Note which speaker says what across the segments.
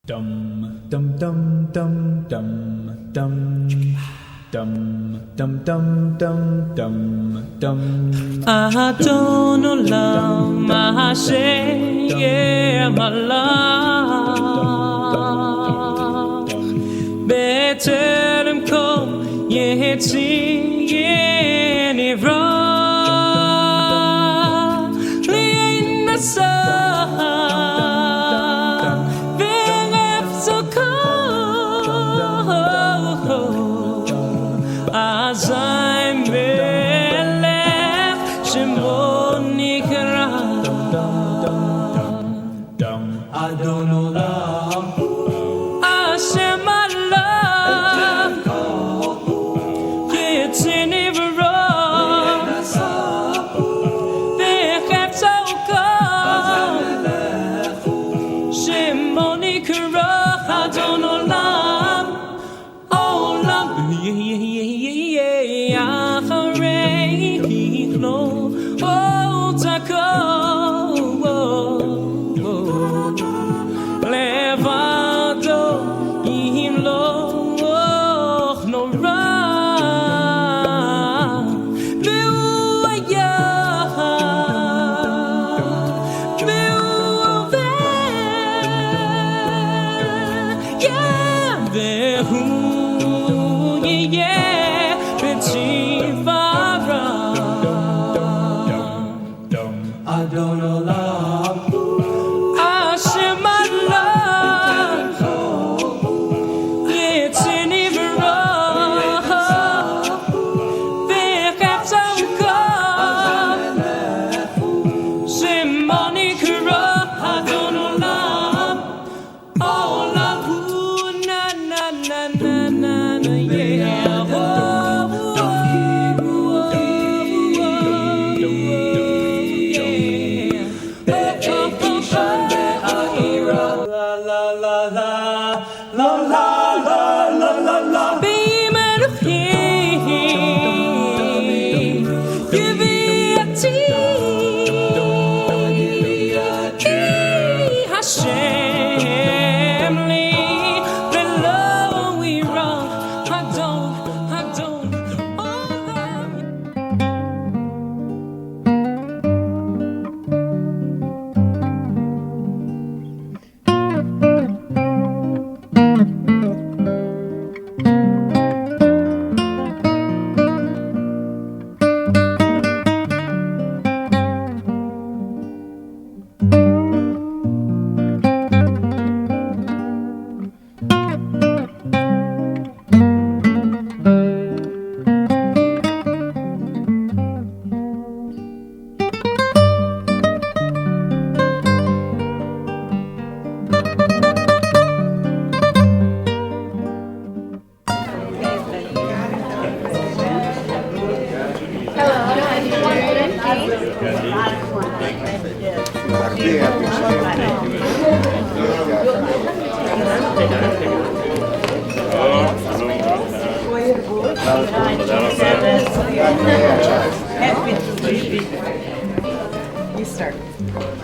Speaker 1: Dum dum dum dum dum dum dum dum dum dum dum dum.
Speaker 2: I don't know love, my shame, yeah, my love. Better than cold, yeah, it's in it wrong. Lean the sun, feel left so cold. As I'm left, Shimonikara. I don't know love. I share my love. It's in every wrong. They have so cold. Shimonikara. I don't know love. Oh, love. Yeah, yeah, yeah, yeah, yeah. I already know. Oh, Taco. Levado im loch no ra. Beua beua yeah, behu yeah, betifara. I don't know love. I share my love. It's in every row. They have some come. Monica, I don't know love. Oh, love, ooh, na na na na na na, yeah. Oh, oh, oh,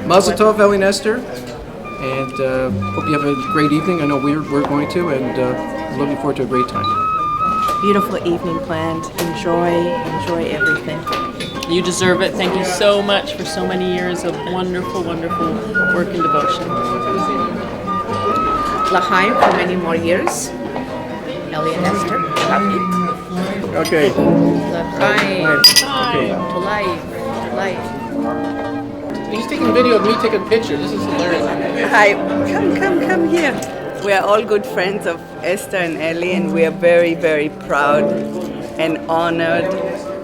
Speaker 3: Mazel tov, Ellie and Ester, and hope you have a great evening. I know we're going to, and looking forward to a great time.
Speaker 4: Beautiful evening planned. Enjoy everything.
Speaker 5: You deserve it. Thank you so much for so many years of wonderful, wonderful work and devotion.
Speaker 4: L'chaim for many more years. Ellie and Esther, love you.
Speaker 3: Okay.
Speaker 4: L'chaim,
Speaker 3: Okay.
Speaker 4: to life, to life.
Speaker 3: He's taking video of me taking pictures. This is hilarious.
Speaker 6: Hi, come here. We are all good friends of Esther and Ellie, and we are very, very proud and honored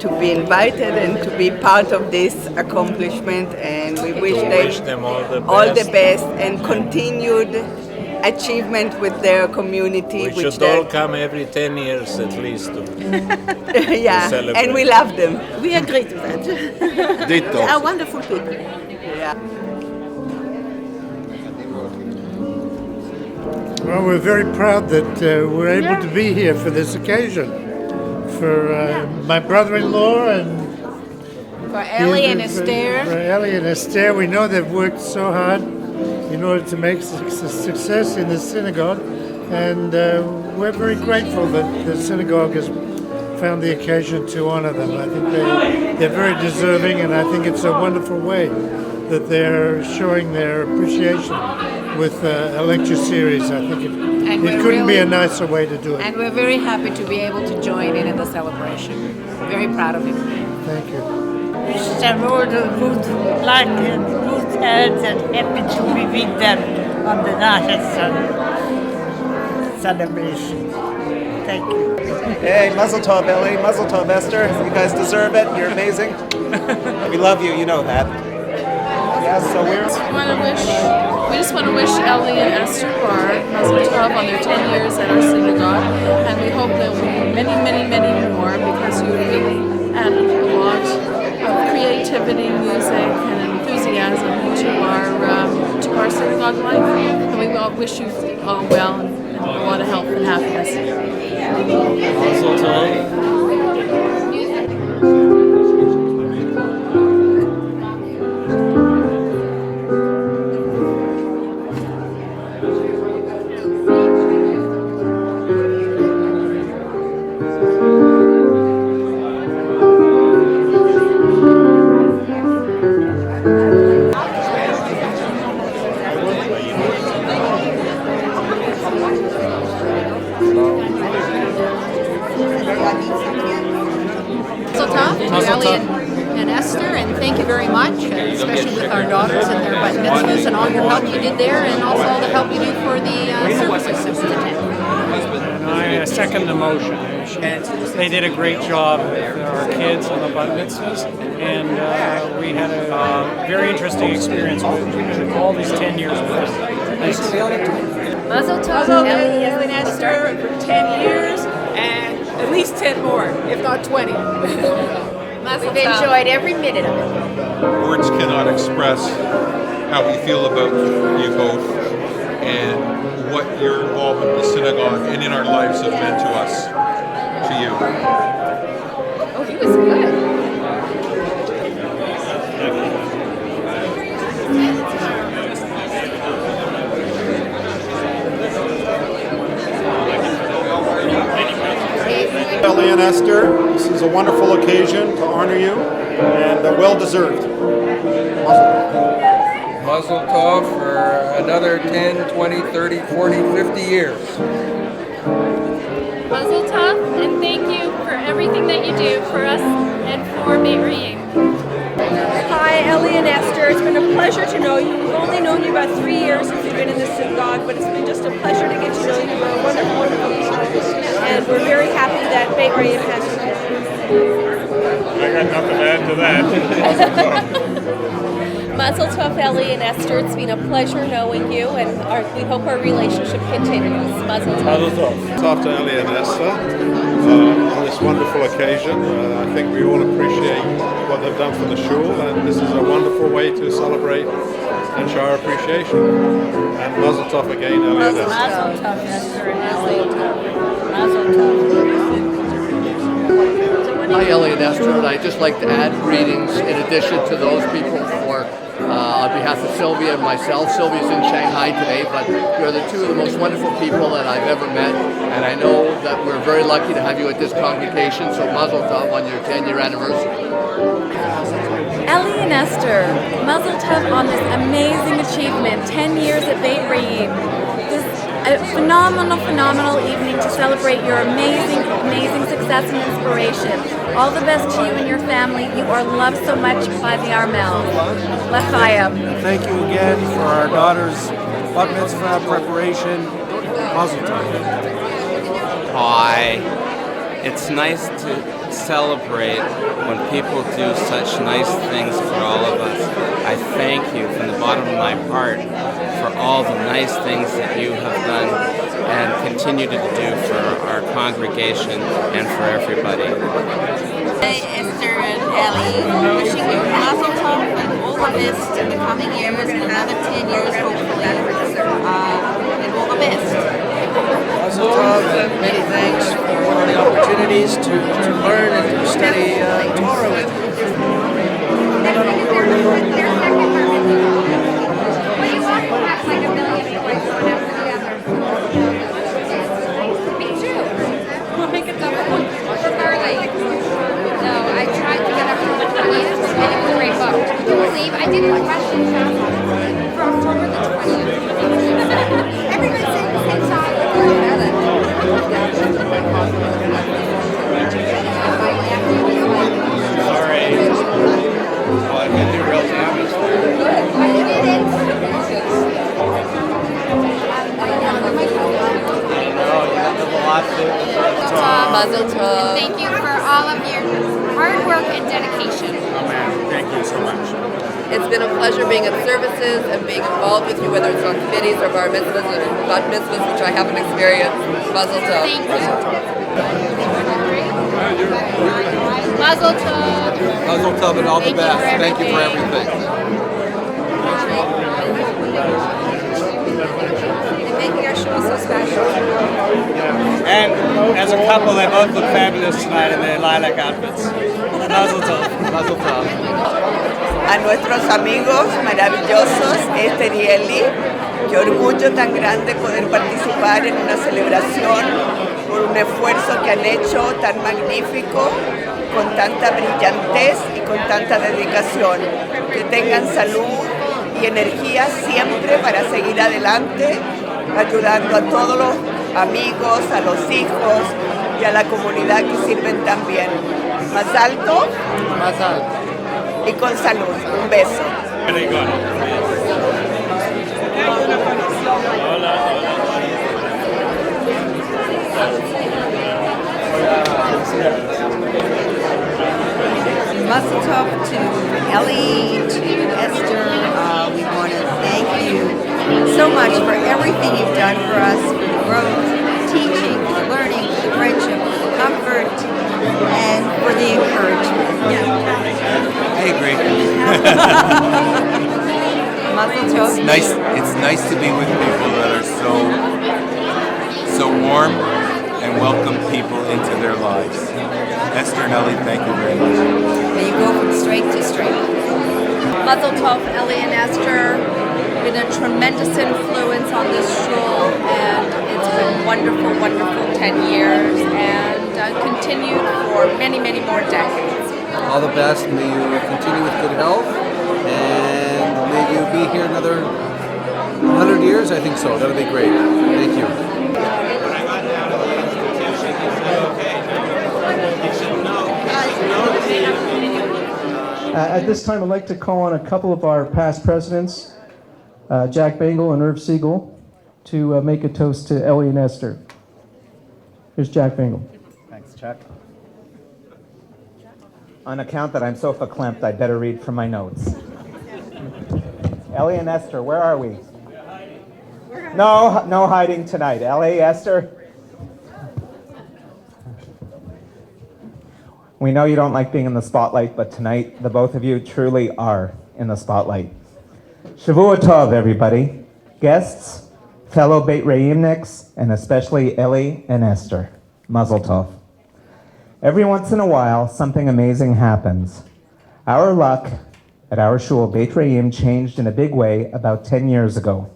Speaker 6: to be invited and to be part of this accomplishment. And we wish them all the best and continued achievement with their community.
Speaker 7: We should all come every 10 years at least to
Speaker 6: yeah,
Speaker 7: celebrate.
Speaker 6: and we love them.
Speaker 4: We agree to that.
Speaker 7: Ditto.
Speaker 4: They are wonderful people.
Speaker 6: Yeah.
Speaker 8: Well, we're very proud that we're able to be here for this occasion. For my brother-in-law and
Speaker 4: For Ellie and Esther.
Speaker 8: For Ellie and Esther, we know they've worked so hard in order to make success in the synagogue. And we're very grateful that the synagogue has found the occasion to honor them. I think they're very deserving, and I think it's a wonderful way that they're showing their appreciation with a lecture series. I think it couldn't be a nicer way to do it.
Speaker 4: And we're very happy to be able to join in the celebration. Very proud of you.
Speaker 8: Thank you.
Speaker 9: Some all the good luck and good health and happy to be with them on the national celebration. Thank you.
Speaker 10: Hey, Mazel Tov, Ellie. Mazel Tov, Esther. You guys deserve it. You're amazing. We love you. You know that. Yeah, so
Speaker 5: We just want to wish Ellie and Esther Bar Mazel Tov on their 10 years at our synagogue, and we hope there will be many, many, many more, because you really added a lot of creativity, music, and enthusiasm to our synagogue life, and we all wish you all well and a lot of health and happiness.
Speaker 2: Mazel Tov.
Speaker 11: Ellie and Esther, and thank you very much, especially with our daughters and their bat mitzvahs and all your help you did there, and also all the help you do for the services that we attend.
Speaker 12: I second the motion. They did a great job with our kids on the bat mitzvahs, and we had a very interesting experience with all these 10 years with them. Thanks.
Speaker 4: Mazel Tov, Ellie and Esther, for 10 years, and at least 10 more, if not 20. We've enjoyed every minute of it.
Speaker 13: Words cannot express how we feel about you both and what your involvement in the synagogue and in our lives have meant to us, to you.
Speaker 4: Oh, he was good.
Speaker 14: Ellie and Esther, this is a wonderful occasion to honor you, and well-deserved.
Speaker 15: Mazel Tov for another 10, 20, 30, 40, 50 years.
Speaker 16: Mazel Tov, and thank you for everything that you do for us and for Beit Re'im.
Speaker 17: Hi, Ellie and Esther. It's been a pleasure to know you. We've only known you about 3 years since you've been in the synagogue, but it's been just a pleasure to get to know you. You're a wonderful, wonderful people, and we're very happy that Beit Re'im has you.
Speaker 18: I got nothing to add to that.
Speaker 19: Mazel Tov, Ellie and Esther. It's been a pleasure knowing you, and we hope our relationship continues. Mazel Tov.
Speaker 18: Mazel Tov.
Speaker 14: Tov to Ellie and Esther on this wonderful occasion. I think we all appreciate what they've done for the shul, and this is a wonderful way to celebrate and show our appreciation. And Mazel Tov again, Ellie and Esther.
Speaker 9: Mazel Tov, Esther and Ellie. Mazel Tov.
Speaker 3: Hi, Ellie and Esther, and I'd just like to add greetings in addition to those people on behalf of Sylvia and myself. Sylvia's in Shanghai today, but you're the two of the most wonderful people that I've ever met, and I know that we're very lucky to have you at this congregation, so Mazel Tov on your 10-year anniversary.
Speaker 20: Ellie and Esther, Mazel Tov on this amazing achievement, 10 years at Beit Re'im. This a phenomenal evening to celebrate your amazing success and inspiration. All the best to you and your family. You are loved so much by the Armel. L'chaim.
Speaker 21: Thank you again for our daughter's bat mitzvah preparation. Mazel Tov.
Speaker 22: Hi. It's nice to celebrate when people do such nice things for all of us. I thank you from the bottom of my heart for all the nice things that you have done and continue to do for our congregation and for everybody.
Speaker 23: Hey, Esther and Ellie, wishing you Mazel Tov and all the best in the coming years, and another 10 years hopefully, and all the best.
Speaker 3: Mazel Tov, and many thanks for the opportunities to learn and to study Torah with you.
Speaker 4: all of your hard work and dedication.
Speaker 1: Oh man, thank you so much.
Speaker 6: It's been a pleasure being at services and being involved with you, whether it's on committees or bar mitzvahs or bat mitzvahs, which I haven't experienced. Mazel tov.
Speaker 4: Thank you. Mazel tov.
Speaker 7: Mazel tov and all the best. Thank you for everything.
Speaker 4: Making our show so special.
Speaker 1: And as a couple, they both look fabulous tonight in their lilac outfits. Mazel tov.
Speaker 7: Mazel tov.
Speaker 24: A nuestros amigos maravillosos, Ester y Eli, qué orgullo tan grande poder participar en una celebración por un esfuerzo que han hecho tan magnífico, con tanta brillantez y con tanta dedicación. Que tengan salud y energía siempre para seguir adelante, ayudando a todos los amigos, a los hijos y a la comunidad que sirven tan bien. Más alto.
Speaker 3: Más alto.
Speaker 24: Y con salud. Un beso.
Speaker 23: Mazel tov to Ellie, to Esther. We want to thank you so much for everything you've done for us, for the growth, teaching, for the learning, for the friendship, for the comfort, and for the encouragement.
Speaker 25: I agree.
Speaker 23: Mazel tov.
Speaker 25: It's nice to be with people that are so warm and welcome people into their lives. Esther and Ellie, thank you very much.
Speaker 23: May you go from strength to strength.
Speaker 20: Mazel tov, Ellie and Esther. Been a tremendous influence on this shul, and it's been wonderful, wonderful 10 years, and continued for many, many more decades.
Speaker 25: All the best. May you continue with good health, and may you be here another 100 years. I think so. That'll be great. Thank you.
Speaker 26: At this time, I'd like to call on a couple of our past presidents, Jack Bangle and Irv Siegel, to make a toast to Ellie and Esther. Here's Jack Bangle.
Speaker 27: Thanks, Chuck. On account that I'm so verklempt, I'd better read from my notes. Ellie and Esther, where are we? No hiding tonight. Ellie, Esther? We know you don't like being in the spotlight, but tonight the both of you truly are in the spotlight. Shavua Tov, everybody. Guests, fellow Beit Reimniks, and especially Ellie and Esther. Mazel Tov. Every once in a while, something amazing happens. Our luck at our shul, Beit Reim, changed in a big way about 10 years ago.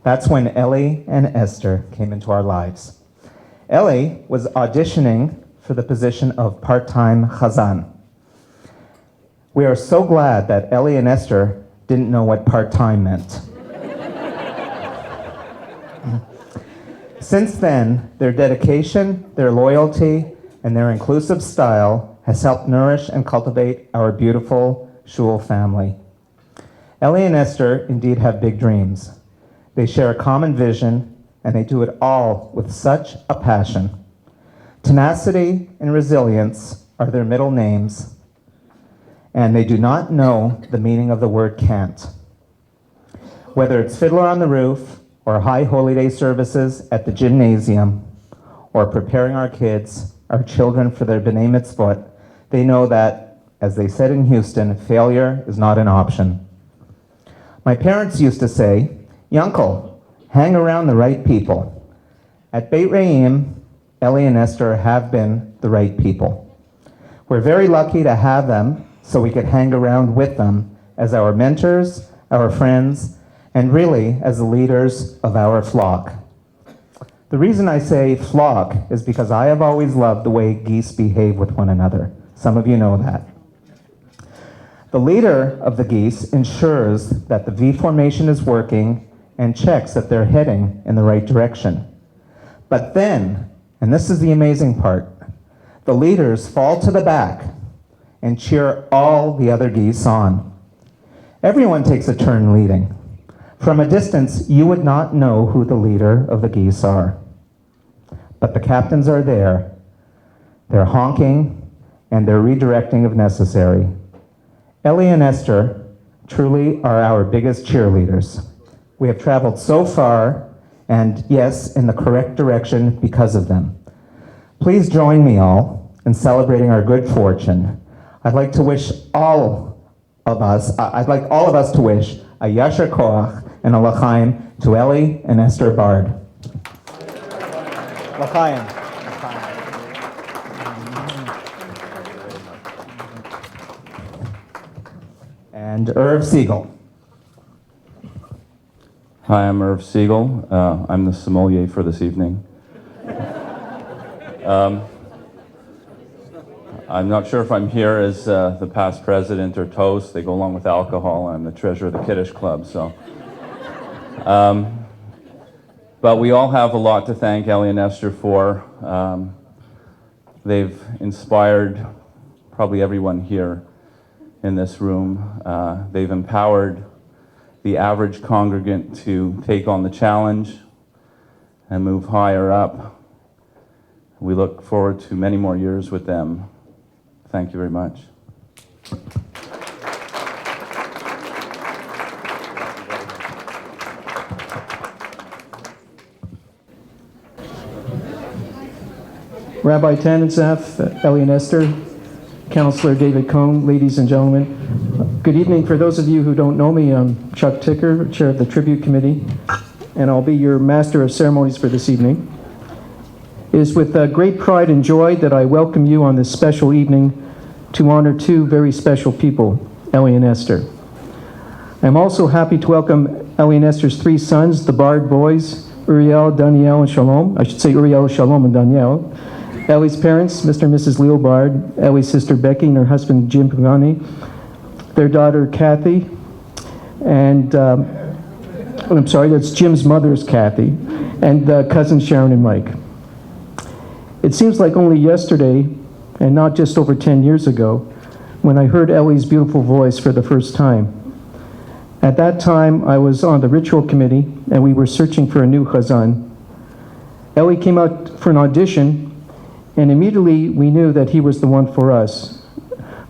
Speaker 27: That's when Ellie and Esther came into our lives. Ellie was auditioning for the position of part-time chazan. We are so glad that Ellie and Esther didn't know what part-time meant. Since then, their dedication, their loyalty, and their inclusive style has helped nourish and cultivate our beautiful shul family. Ellie and Esther indeed have big dreams. They share a common vision, and they do it all with such a passion. Tenacity and resilience are their middle names, and they do not know the meaning of the word can't. Whether it's Fiddler on the Roof, or High Holy Day services at the gymnasium, or preparing our children for their B'nai Mitzvot, they know that, as they said in Houston, failure is not an option. My parents used to say, "Yunkel, hang around the right people." At Beit Reim, Ellie and Esther have been the right people. We're very lucky to have them so we could hang around with them as our mentors, our friends, and really as the leaders of our flock. The reason I say flock is because I have always loved the way geese behave with one another. Some of you know that. The leader of the geese ensures that the V formation is working and checks that they're heading in the right direction. But then, and this is the amazing part, the leaders fall to the back and cheer all the other geese on. Everyone takes a turn leading. From a distance, you would not know who the leader of the geese are. But the captains are there. They're honking, and their redirecting if necessary. Ellie and Esther truly are our biggest cheerleaders. We have traveled so far, and yes, in the correct direction because of them. Please join me all in celebrating our good fortune. I'd like all of us to wish a Yasher Koach and a L'chaim to Ellie and Esther Bard. L'chaim. And Irv Siegel.
Speaker 2: Hi, I'm Irv Siegel. I'm the sommelier for this evening. I'm not sure if I'm here as the past president or toast. They go along with alcohol. I'm the treasurer of the Kiddush Club. So, but we all have a lot to thank Ellie and Esther for. They've inspired probably everyone here in this room. They've empowered the average congregant to take on the challenge and move higher up. We look forward to many more years with them. Thank you very much.
Speaker 26: Rabbi Tannenzath, Ellie and Esther, Counselor David Cohn, ladies and gentlemen. Good evening. For those of you who don't know me, I'm Chuck Ticker, Chair of the Tribute Committee, and I'll be your Master of Ceremonies for this evening. It is with great pride and joy that I welcome you on this special evening to honor two very special people, Ellie and Esther. I'm also happy to welcome Ellie and Esther's three sons, the Bard boys, Uriel, Danielle, and Shalom. I should say Uriel, Shalom, and Danielle. Ellie's parents, Mr. and Mrs. Leo Bard, Ellie's sister Becky and her husband Jim Pagani, their daughter Kathy, and I'm sorry, that's Jim's mother's Kathy, and cousins Sharon and Mike. It seems like only yesterday, and not just over 10 years ago, when I heard Ellie's beautiful voice for the first time. At that time, I was on the ritual committee, and we were searching for a new chazan. Ellie came out for an audition, and immediately we knew that he was the one for us.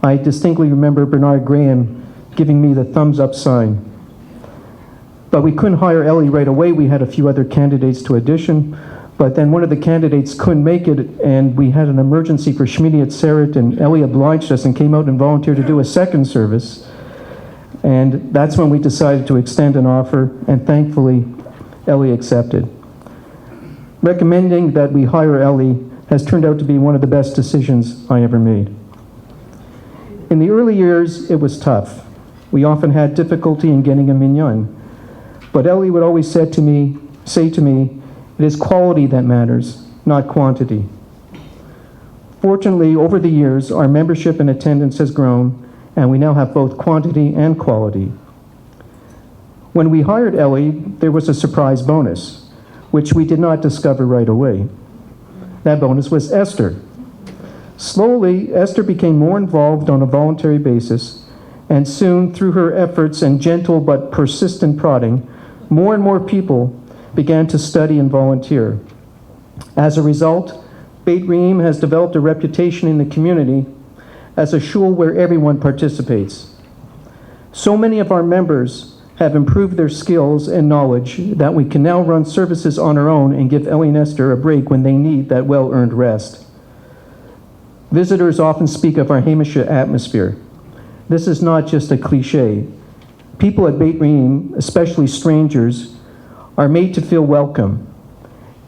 Speaker 26: I distinctly remember Bernard Graham giving me the thumbs up sign. But we couldn't hire Ellie right away. We had a few other candidates to audition, but then one of the candidates couldn't make it, and we had an emergency for Shmini Atzeret, and Ellie obliged us and came out and volunteered to do a second service. And that's when we decided to extend an offer, and thankfully, Ellie accepted. Recommending that we hire Ellie has turned out to be one of the best decisions I ever made. In the early years, it was tough. We often had difficulty in getting a minyan, but Ellie would always say to me, it is quality that matters, not quantity. Fortunately, over the years, our membership and attendance has grown, and we now have both quantity and quality. When we hired Ellie, there was a surprise bonus, which we did not discover right away. That bonus was Esther. Slowly, Esther became more involved on a voluntary basis, and soon, through her efforts and gentle but persistent prodding, more and more people began to study and volunteer. As a result, Beit Re'im has developed a reputation in the community as a shul where everyone participates. So many of our members have improved their skills and knowledge that we can now run services on our own and give Ellie and Esther a break when they need that well-earned rest. Visitors often speak of our Hamisha atmosphere. This is not just a cliche. People at Beit Re'im, especially strangers, are made to feel welcome.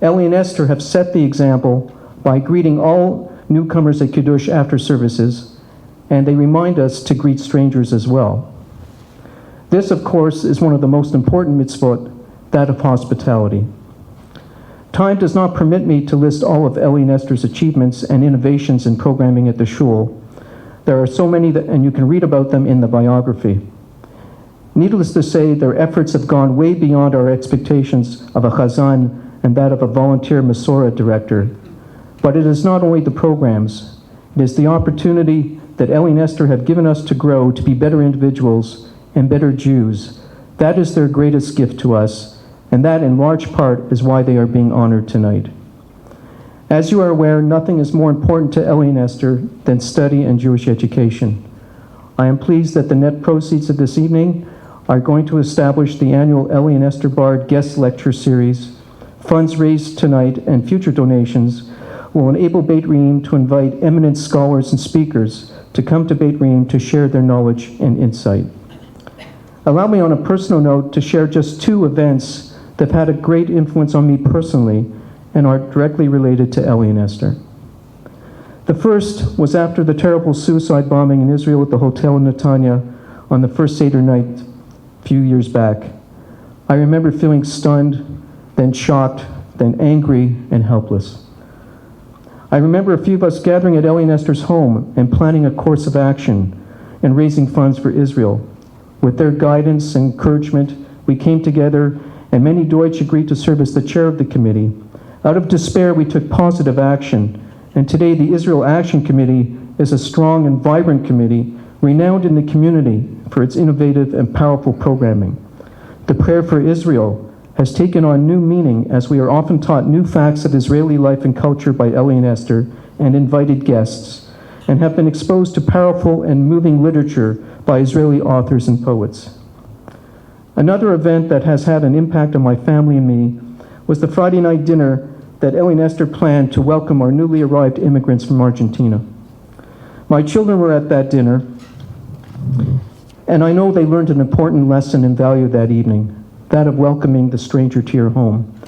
Speaker 26: Ellie and Esther have set the example by greeting all newcomers at Kiddush after services, and they remind us to greet strangers as well. This, of course, is one of the most important mitzvot, that of hospitality. Time does not permit me to list all of Ellie and Esther's achievements and innovations in programming at the shul. There are so many, and you can read about them in the biography. Needless to say, their efforts have gone way beyond our expectations of a chazan and that of a volunteer Masorah director. But it is not only the programs, it is the opportunity that Ellie and Esther have given us to grow to be better individuals and better Jews. That is their greatest gift to us, and that in large part is why they are being honored tonight. As you are aware, nothing is more important to Ellie and Esther than study and Jewish education. I am pleased that the net proceeds of this evening are going to establish the annual Ellie and Esther Bard guest lecture series. Funds raised tonight and future donations will enable Beit Reim to invite eminent scholars and speakers to come to Beit Reim to share their knowledge and insight. Allow me on a personal note to share just 2 events that have had a great influence on me personally and are directly related to Ellie and Esther. The first was after the terrible suicide bombing in Israel at the hotel in Netanya on the first Seder night a few years back. I remember feeling stunned, then shocked, then angry and helpless. I remember a few of us gathering at Ellie and Esther's home and planning a course of action and raising funds for Israel. With their guidance and encouragement, we came together and many Deutsch agreed to serve as the chair of the committee. Out of despair, we took positive action, and today the Israel Action Committee is a strong and vibrant committee renowned in the community for its innovative and powerful programming. The prayer for Israel has taken on new meaning as we are often taught new facts of Israeli life and culture by Ellie and Esther and invited guests, and have been exposed to powerful and moving literature by Israeli authors and poets. Another event that has had an impact on my family and me was the Friday night dinner that Ellie and Esther planned to welcome our newly arrived immigrants from Argentina. My children were at that dinner, and I know they learned an important lesson and value that evening, that of welcoming the stranger to your home.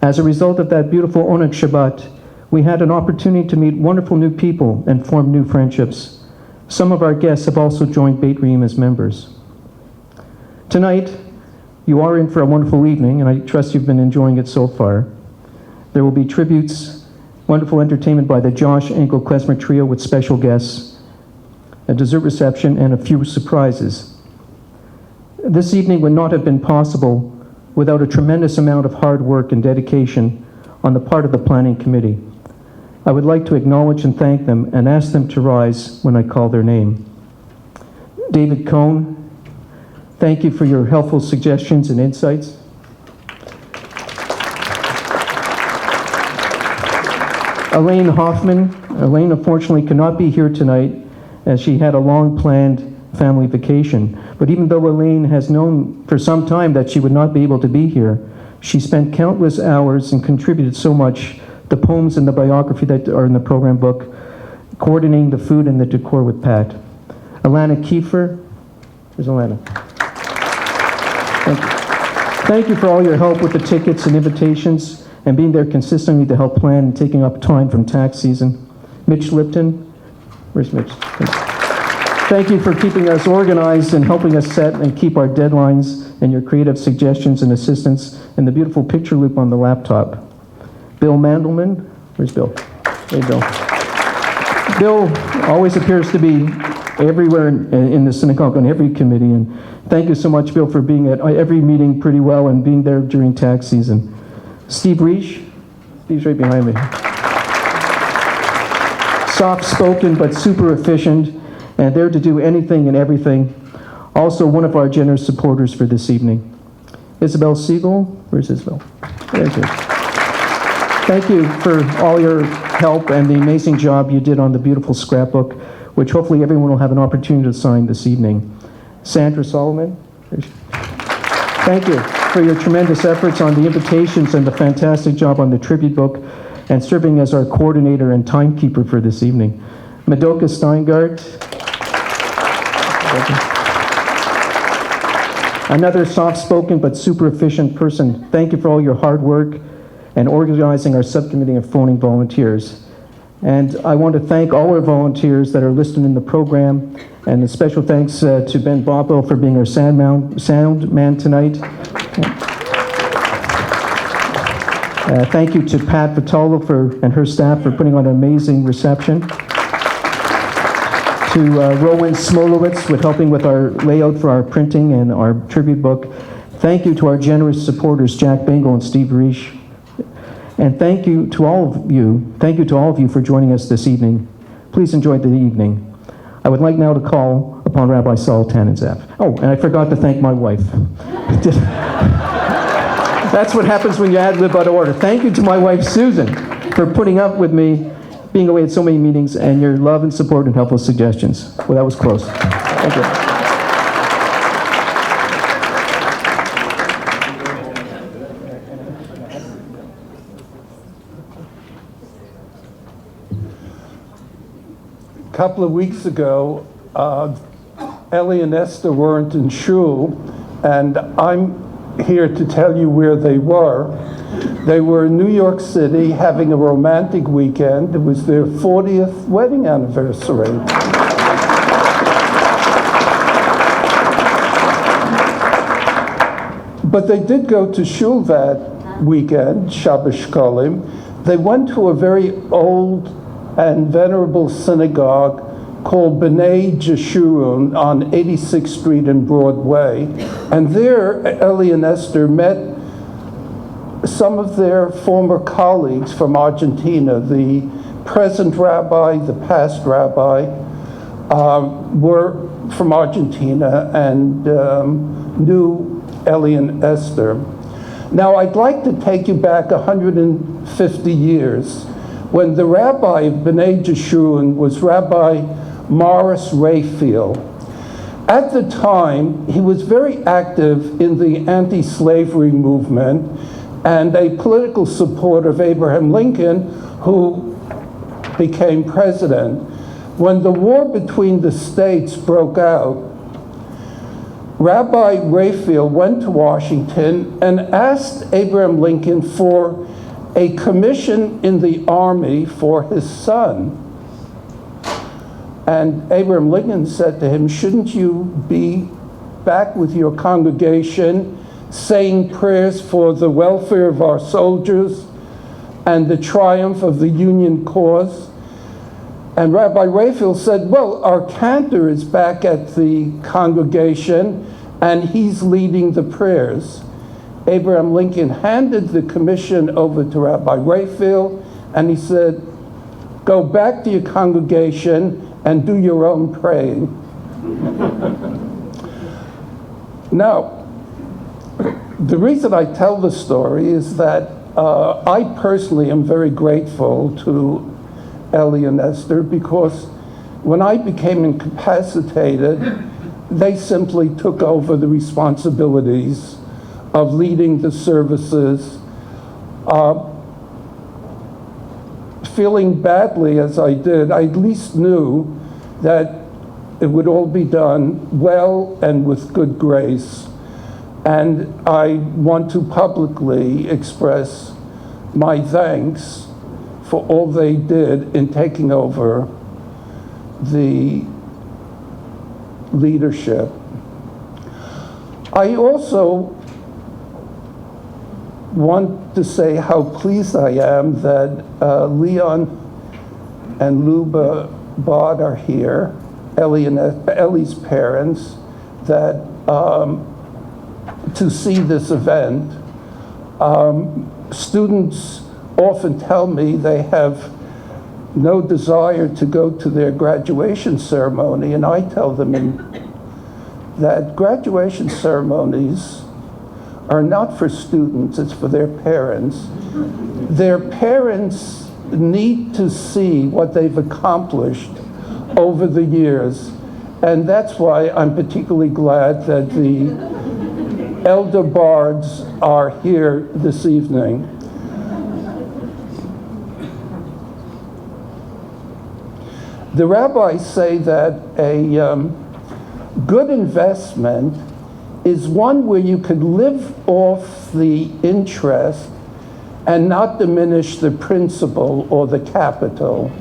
Speaker 26: As a result of that beautiful Oneg Shabbat, we had an opportunity to meet wonderful new people and form new friendships. Some of our guests have also joined Beit Reim as members. Tonight, you are in for a wonderful evening, and I trust you've been enjoying it so far. There will be tributes, wonderful entertainment by the Josh Engel Klezmer Trio with special guests, a dessert reception, and a few surprises. This evening would not have been possible without a tremendous amount of hard work and dedication on the part of the planning committee. I would like to acknowledge and thank them and ask them to rise when I call their name. David Cohn, thank you for your helpful suggestions and insights. Elaine Hoffman. Elaine unfortunately could not be here tonight as she had a long-planned family vacation. But even though Elaine has known for some time that she would not be able to be here, she spent countless hours and contributed so much, the poems and the biography that are in the program book, coordinating the food and the decor with Pat. Alana Kiefer. Where's Alana? Thank you. Thank you for all your help with the tickets and invitations and being there consistently to help plan and taking up time from tax season. Mitch Lipton. Where's Mitch? Thank you for keeping us organized and helping us set and keep our deadlines and your creative suggestions and assistance and the beautiful picture loop on the laptop. Bill Mandelman. Where's Bill? Hey, Bill. Bill always appears to be everywhere in the synagogue on every committee, and thank you so much, Bill, for being at every meeting pretty well and being there during tax season. Steve Reich. Steve's right behind me. Soft-spoken but super efficient and there to do anything and everything. Also one of our generous supporters for this evening. Isabel Siegel. Where's Isabel? There she is. Thank you for all your help and the amazing job you did on the beautiful scrapbook, which hopefully everyone will have an opportunity to sign this evening. Sandra Solomon. Thank you for your tremendous efforts on the invitations and the fantastic job on the tribute book and serving as our coordinator and timekeeper for this evening. Madoka Steingart. Another soft-spoken but super efficient person. Thank you for all your hard work and organizing our subcommittee of phoning volunteers. And I want to thank all our volunteers that are listed in the program, and a special thanks to Ben Bobo for being our sound man tonight. Thank you to Pat Vitolo and her staff for putting on an amazing reception. To Rowan Smolowitz with helping with our layout for our printing and our tribute book. Thank you to our generous supporters, Jack Bengal and Steve Reich. And thank you to all of you for joining us this evening. Please enjoy the evening. I would like now to call upon Rabbi Saul Tanenzaf. Oh, and I forgot to thank my wife. That's what happens when you ad lib out of order. Thank you to my wife, Susan, for putting up with me being away at so many meetings and your love and support and helpful suggestions. Well, that was close. Thank you.
Speaker 5: A couple of weeks ago, Ellie and Esther weren't in shul, and I'm here to tell you where they were. They were in New York City having a romantic weekend. It was their 40th wedding anniversary. But they did go to shul that weekend, Shabbos Shkolim. They went to a very old and venerable synagogue called B'nai Jeshurun on 86th Street and Broadway. And there, Ellie and Esther met some of their former colleagues from Argentina. The present rabbi, the past rabbi, were from Argentina and knew Ellie and Esther. Now, I'd like to take you back 150 years when the rabbi of B'nai Jeshurun was Rabbi Morris Rayfield. At the time, he was very active in the anti-slavery movement and a political supporter of Abraham Lincoln, who became president. When the war between the states broke out, Rabbi Rayfield went to Washington and asked Abraham Lincoln for a commission in the army for his son. And Abraham Lincoln said to him, shouldn't you be back with your congregation saying prayers for the welfare of our soldiers and the triumph of the Union cause? And Rabbi Rayfield said, well, our cantor is back at the congregation and he's leading the prayers. Abraham Lincoln handed the commission over to Rabbi Rayfield and he said, go back to your congregation and do your own praying. Now, the reason I tell the story is that I personally am very grateful to Ellie and Esther because when I became incapacitated, they simply took over the responsibilities of leading the services. Feeling badly as I did, I at least knew that it would all be done well and with good grace. And I want to publicly express my thanks for all they did in taking over the leadership. I also want to say how pleased I am that Leon and Luba Bard are here, Ellie's parents, that to see this event. Students often tell me they have no desire to go to their graduation ceremony, and I tell them that graduation ceremonies are not for students, it's for their parents. Their parents need to see what they've accomplished over the years, and that's why I'm particularly glad that the elder bards are here this evening. The rabbis say that a good investment is one where you could live off the interest and not diminish the principal or the capital.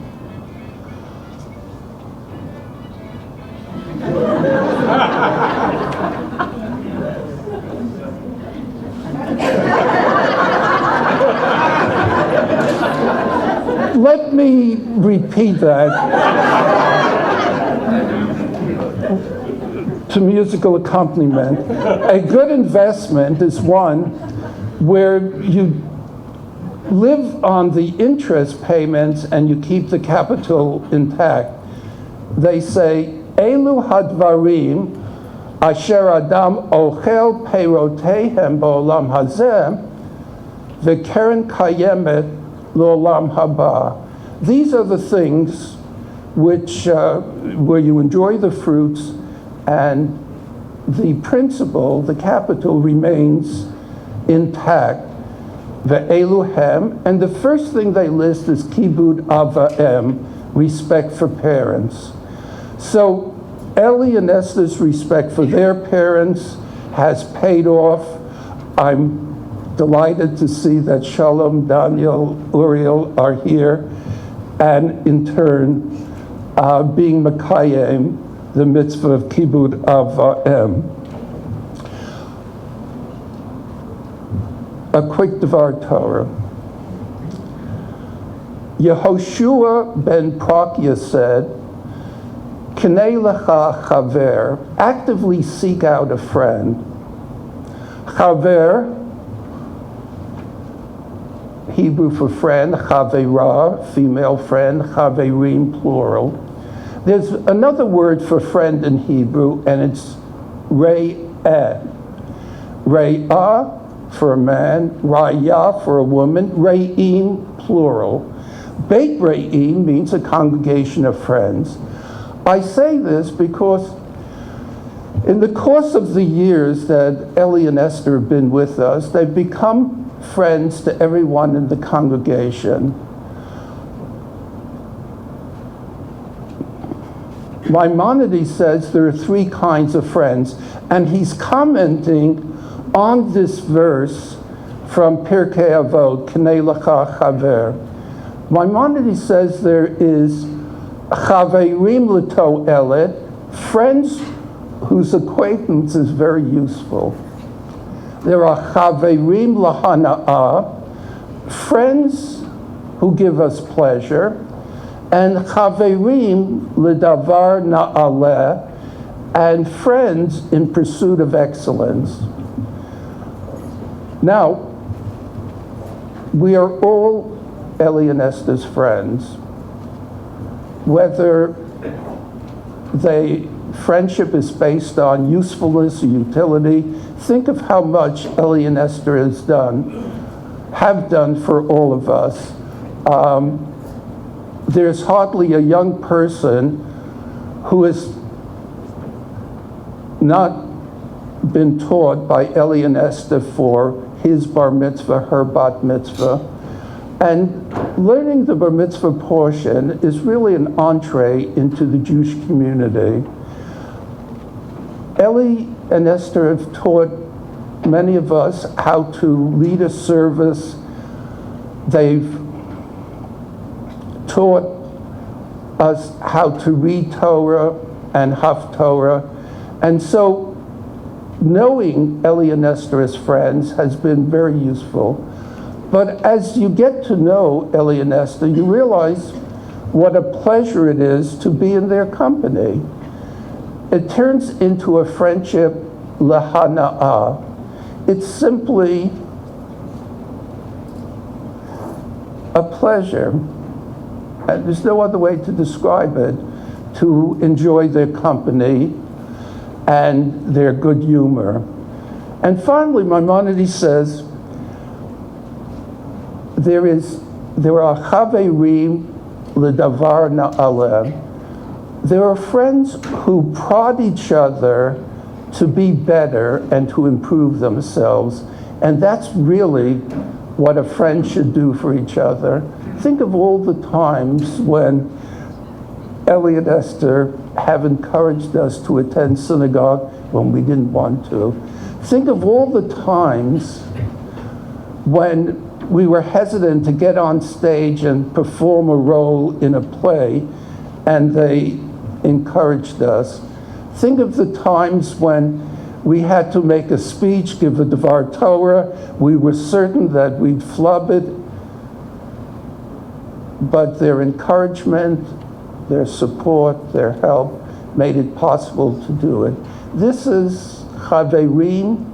Speaker 5: Let me repeat that to musical accompaniment. A good investment is one where you live on the interest payments and you keep the capital intact. They say, Elu hadvarim asher adam ochel peirotehem ba'olam hazeh v'keren kayemet L'olam haba. These are the things which, where you enjoy the fruits, and the principle, the capital, remains intact. Ve'eluhem, and the first thing they list is kibud avaim, respect for parents. So Ellie and Esther's respect for their parents has paid off. I'm delighted to see that Shalom, Daniel, Uriel are here, and in turn, being Mekayem, the mitzvah of Kibud Avaim. A quick Devar Torah. Yehoshua ben Prakia said, K'nei lecha chaver, actively seek out a friend. Chaver, Hebrew for friend, chaverah, female friend, chaverim, plural. There's another word for friend in Hebrew, and it's re'eh. Re'ah for a man, ra'yah for a woman, re'im, plural. Beit re'im means a congregation of friends. I say this because in the course of the years that Ellie and Esther have been with us, they've become friends to everyone in the congregation. Maimonides says there are three kinds of friends, and he's commenting on this verse from Pirkei Avot, K'nei lecha chaver. Maimonides says there is chaverim l'to'elet, friends whose acquaintance is very useful. There are chaverim lahana'ah, friends who give us pleasure, and chaverim l'davar na'aleh, and friends in pursuit of excellence. Now, we are all Ellie and Esther's friends. Whether friendship is based on usefulness or utility, think of how much Ellie and Esther have done for all of us. There's hardly a young person who has not been taught by Ellie and Esther for his bar mitzvah, her bat mitzvah. And learning the bar mitzvah portion is really an entree into the Jewish community. Ellie and Esther have taught many of us how to lead a service. They've taught us how to read Torah and Haftorah. And so knowing Ellie and Esther as friends has been very useful. But as you get to know Ellie and Esther, you realize what a pleasure it is to be in their company. It turns into a friendship lahana'ah. It's simply a pleasure. And there's no other way to describe it, to enjoy their company and their good humor. And finally, Maimonides says, there are chaverim l'davar na'aleh. There are friends who prod each other to be better and to improve themselves. And that's really what a friend should do for each other. Think of all the times when Ellie and Esther have encouraged us to attend synagogue when we didn't want to. Think of all the times when we were hesitant to get on stage and perform a role in a play, and they encouraged us. Think of the times when we had to make a speech, give a Devar Torah. We were certain that we'd flub it, but their encouragement, their support, their help made it possible to do it. This is chaverim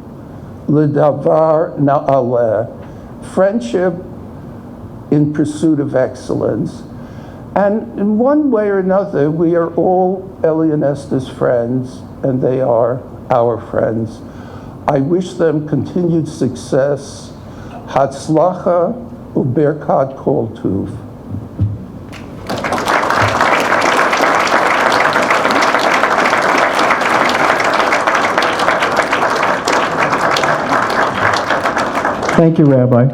Speaker 5: l'davar na'aleh, friendship in pursuit of excellence. And in one way or another, we are all Ellie and Esther's friends, and they are our friends. I wish them continued success, hatzlacha, uberkat kol tuv.
Speaker 26: Thank you, Rabbi.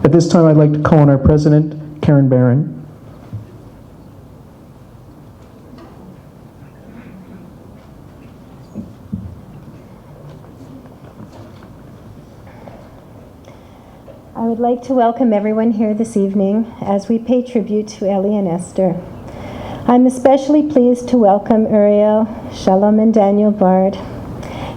Speaker 26: At this time, I'd like to call on our president, Karen Barron.
Speaker 8: I would like to welcome everyone here this evening as we pay tribute to Ellie and Esther. I'm especially pleased to welcome Uriel, Shalom, and Daniel Bard,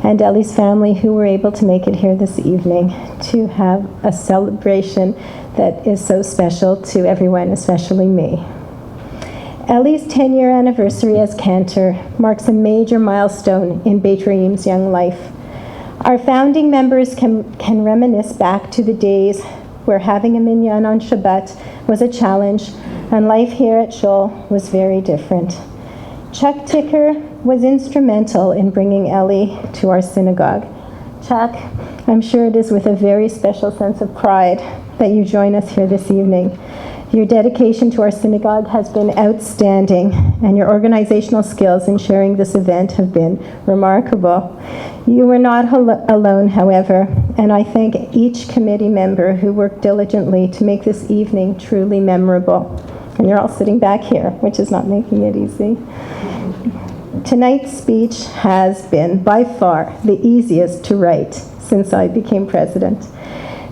Speaker 8: and Ellie's family who were able to make it here this evening to have a celebration that is so special to everyone, especially me. Ellie's 10-year anniversary as cantor marks a major milestone in Beit Reim's young life. Our founding members can reminisce back to the days where having a minyan on Shabbat was a challenge, and life here at Shul was very different. Chuck Ticker was instrumental in bringing Ellie to our synagogue. Chuck, I'm sure it is with a very special sense of pride that you join us here this evening. Your dedication to our synagogue has been outstanding, and your organizational skills in sharing this event have been remarkable. You were not alone, however, and I thank each committee member who worked diligently to make this evening truly memorable. And you're all sitting back here, which is not making it easy. Tonight's speech has been by far the easiest to write since I became president.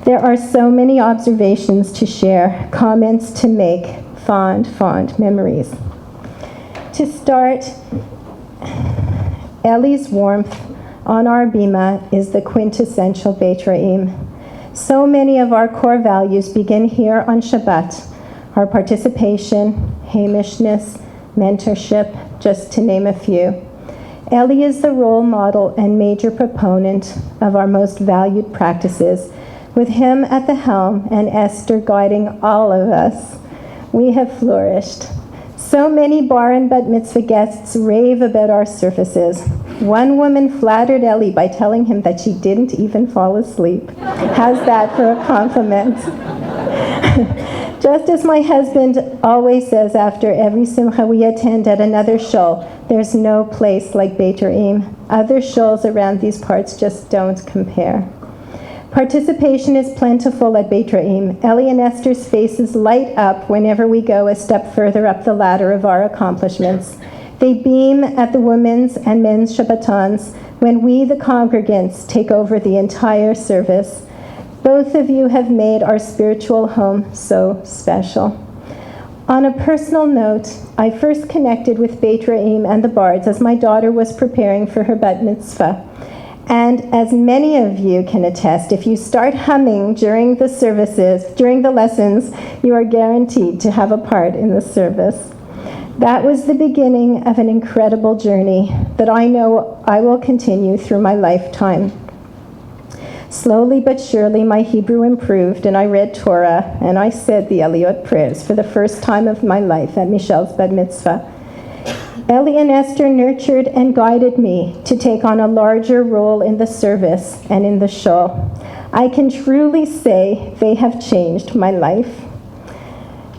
Speaker 8: There are so many observations to share, comments to make, fond memories. To start, Ellie's warmth on our bima is the quintessential Beit Reim. So many of our core values begin here on Shabbat. Our participation, hamishness, mentorship, just to name a few. Ellie is the role model and major proponent of our most valued practices. With him at the helm and Esther guiding all of us, we have flourished. So many bar and bat mitzvah guests rave about our services. One woman flattered Ellie by telling him that she didn't even fall asleep. How's that for a compliment? Just as my husband always says after every simcha we attend at another shul, there's no place like Beit Reim. Other shuls around these parts just don't compare. Participation is plentiful at Beit Reim. Ellie and Esther's faces light up whenever we go a step further up the ladder of our accomplishments. They beam at the women's and men's Shabbatons when we, the congregants, take over the entire service. Both of you have made our spiritual home so special. On a personal note, I first connected with Beit Reim and the Bards as my daughter was preparing for her bat mitzvah. And as many of you can attest, if you start humming during the services, during the lessons, you are guaranteed to have a part in the service. That was the beginning of an incredible journey that I know I will continue through my lifetime. Slowly but surely, my Hebrew improved, and I read Torah, and I said the Aliyot prayers for the first time of my life at Michelle's Bat Mitzvah. Ellie and Esther nurtured and guided me to take on a larger role in the service and in the shul. I can truly say they have changed my life.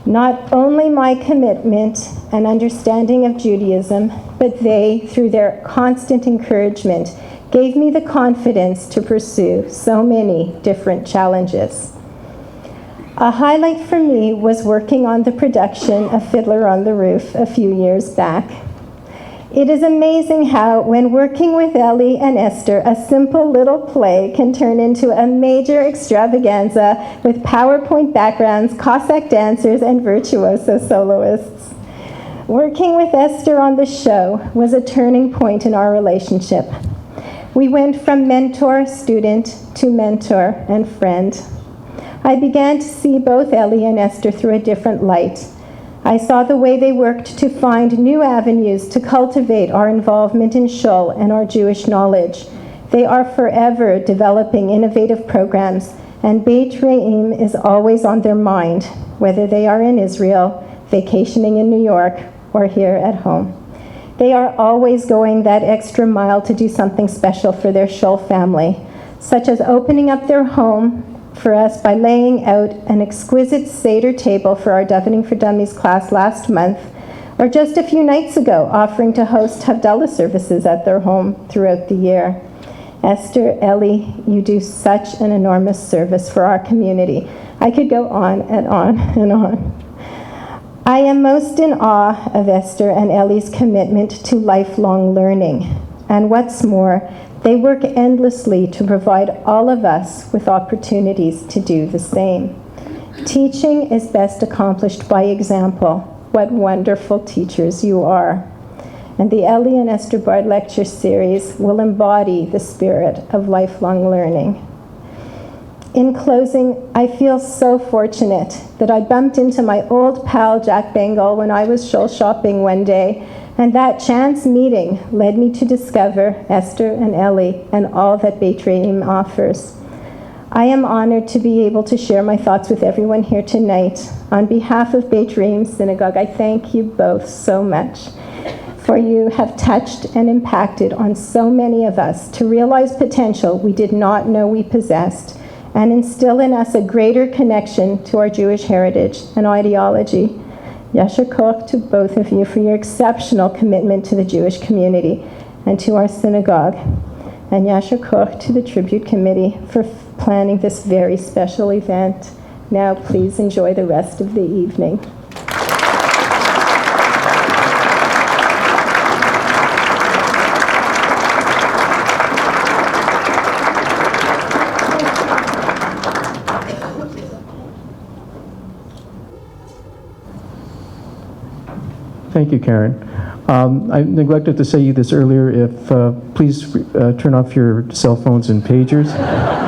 Speaker 8: Not only my commitment and understanding of Judaism, but they, through their constant encouragement, gave me the confidence to pursue so many different challenges. A highlight for me was working on the production of Fiddler on the Roof a few years back. It is amazing how, when working with Ellie and Esther, a simple little play can turn into a major extravaganza with PowerPoint backgrounds, Cossack dancers, and virtuoso soloists. Working with Esther on the show was a turning point in our relationship. We went from mentor-student to mentor and friend. I began to see both Ellie and Esther through a different light. I saw the way they worked to find new avenues to cultivate our involvement in Shul and our Jewish knowledge. They are forever developing innovative programs, and Beit Reim is always on their mind, whether they are in Israel, vacationing in New York, or here at home. They are always going that extra mile to do something special for their Shul family, such as opening up their home for us by laying out an exquisite Seder table for our Davening for Dummies class last month, or just a few nights ago, offering to host Havdalah services at their home throughout the year. Esther, Ellie, you do such an enormous service for our community. I could go on and on and on. I am most in awe of Esther and Ellie's commitment to lifelong learning. And what's more, they work endlessly to provide all of us with opportunities to do the same. Teaching is best accomplished by example. What wonderful teachers you are. And the Ellie and Esther Bard Lecture Series will embody the spirit of lifelong learning. In closing, I feel so fortunate that I bumped into my old pal Jack Bengal when I was shul shopping one day, and that chance meeting led me to discover Esther and Ellie and all that Beit Re'im offers. I am honored to be able to share my thoughts with everyone here tonight. On behalf of Beit Re'im Synagogue, I thank you both so much, for you have touched and impacted on so many of us to realize potential we did not know we possessed, and instill in us a greater connection to our Jewish heritage and ideology. Yasher koach to both of you for your exceptional commitment to the Jewish community and to our synagogue. And Yasher koach to the Tribute Committee for planning this very special event. Now please enjoy the rest of the evening.
Speaker 26: Thank you, Karen. I neglected to say this earlier. If please turn off your cell phones and pagers,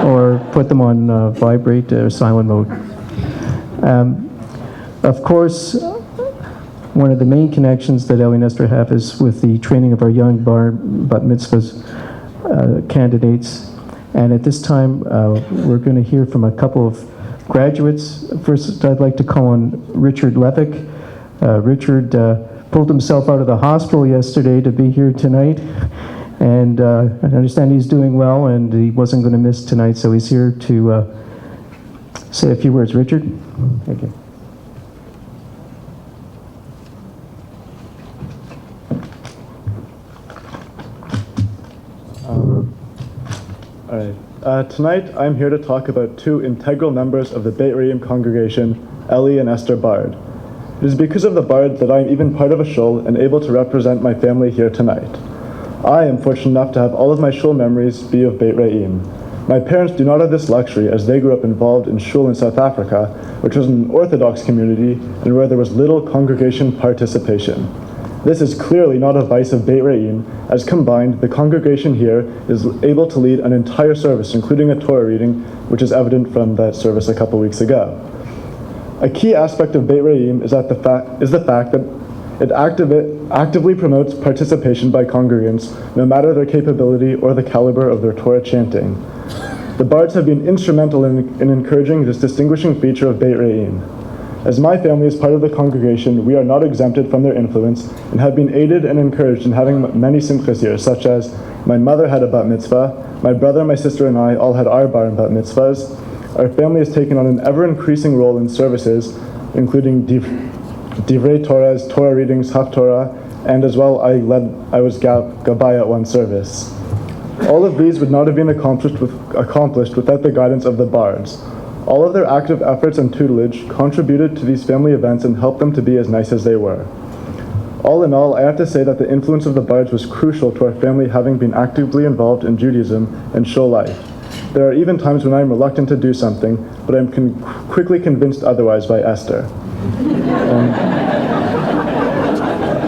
Speaker 26: or put them on vibrate or silent mode. Of course, one of the main connections that Ellie and Esther have is with the training of our young bat mitzvahs candidates. And at this time, we're going to hear from a couple of graduates. First, I'd like to call on Richard Levick. Richard pulled himself out of the hospital yesterday to be here tonight, and I understand he's doing well, and he wasn't going to miss tonight, so he's here to say a few words. Richard? Thank you.
Speaker 10: All right. Tonight, I'm here to talk about two integral members of the Beit Re'im congregation, Ellie and Esther Bard. It is because of the Bard that I am even part of a shul and able to represent my family here tonight. I am fortunate enough to have all of my shul memories be of Beit Re'im. My parents do not have this luxury, as they grew up involved in shul in South Africa, which was an Orthodox community and where there was little congregation participation. This is clearly not a vice of Beit Re'im, as combined, the congregation here is able to lead an entire service, including a Torah reading, which is evident from that service a couple weeks ago. A key aspect of Beit Re'im is the fact that it actively promotes participation by congregants, no matter their capability or the caliber of their Torah chanting. The Bards have been instrumental in encouraging this distinguishing feature of Beit Re'im. As my family is part of the congregation, we are not exempted from their influence and have been aided and encouraged in having many simchas here, such as my mother had a bat mitzvah, my brother, my sister, and I all had our bar and bat mitzvahs. Our family has taken on an ever-increasing role in services, including Divrei Torahs, Torah readings, Haftorah, and as well I was Gabbai at one service. All of these would not have been accomplished without the guidance of the Bards. All of their active efforts and tutelage contributed to these family events and helped them to be as nice as they were. All in all, I have to say that the influence of the Bards was crucial to our family having been actively involved in Judaism and shul life. There are even times when I am reluctant to do something, but I am quickly convinced otherwise by Esther.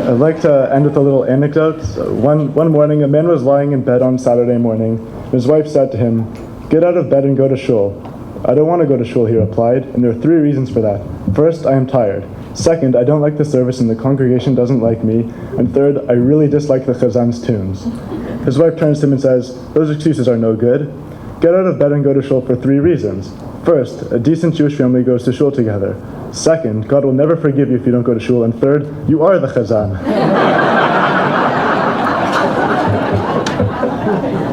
Speaker 10: I'd like to end with a little anecdote. One morning, a man was lying in bed on Saturday morning. His wife said to him, "Get out of bed and go to shul." "I don't want to go to shul," he replied, and there are 3 reasons for that. First, I am tired. Second, I don't like the service and the congregation doesn't like me. And third, I really dislike the Chazan's tunes. His wife turns to him and says, "Those excuses are no good. Get out of bed and go to shul for 3 reasons. First, a decent Jewish family goes to shul together. Second, God will never forgive you if you don't go to shul. And third, you are the Chazan."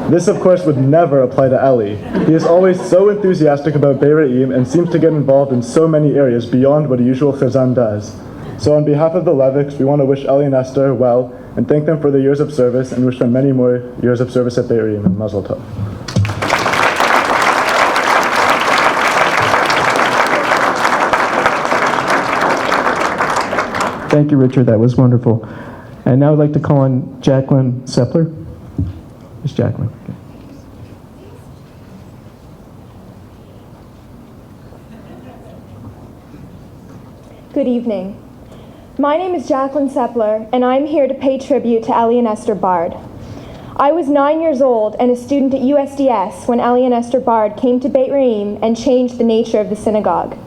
Speaker 10: This, of course, would never apply to Eli. He is always so enthusiastic about Beit Re'im and seems to get involved in so many areas beyond what a usual chazan does. So on behalf of the Leviks, we want to wish Eli and Esther well and thank them for their years of service and wish them many more years of service at Beit Re'im and Mazel Tov.
Speaker 26: Thank you, Richard. That was wonderful. And now I'd like to call on Jacqueline Sepler. Miss Jacqueline. Okay.
Speaker 11: Good evening. My name is Jacqueline Sepler, and I'm here to pay tribute to Eli and Esther Bard. I was 9 years old and a student at USDS when Eli and Esther Bard came to Beit Re'im and changed the nature of the synagogue.